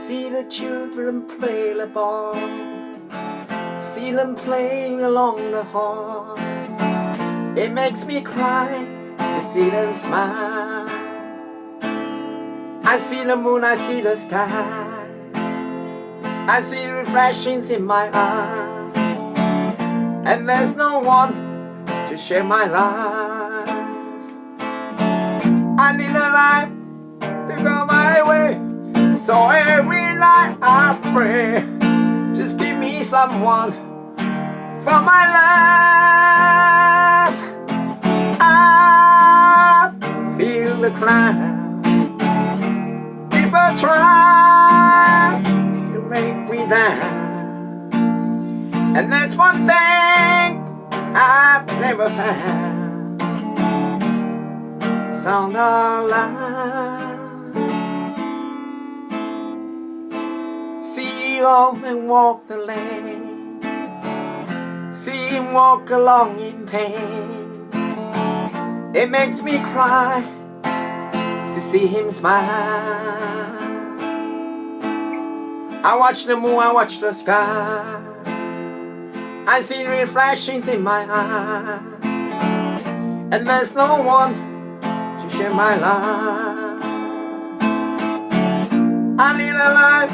See the children play the ball, see them playing along the hall. It makes me cry to see them smile. I see the moon, I see the sky, I see reflections in my eyes, and there's no one to share my life. I need a life to go my way, so every night I pray, just give me someone for my life. I feel the crowd, people try to break me down, and there's one thing I've never found: sound of life. See you all and walk the lane, see him walk along in pain. It makes me cry to see him smile. I watch the moon, I watch the sky, I see reflections in my eyes, and there's no one to share my life. I need a life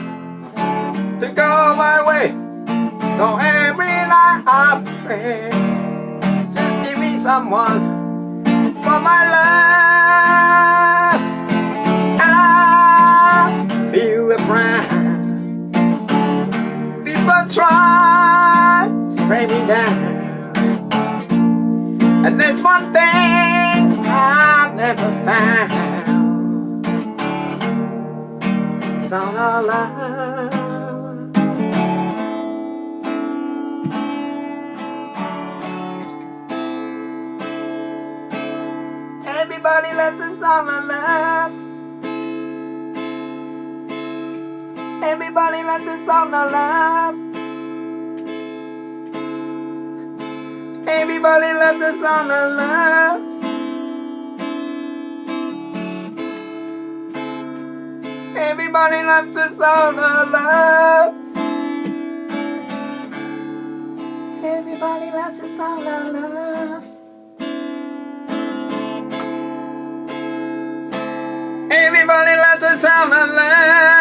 to go my way, so every night I pray, just give me someone for my life. I feel the pride, people try to break me down, and there's one thing I never found: sound of life. Everybody loves the sound of love. Everybody loves the sound of love. Everybody loves the sound of love. Everybody loves the sound of love. Everybody loves the sound of love. Everybody loves the sound of love.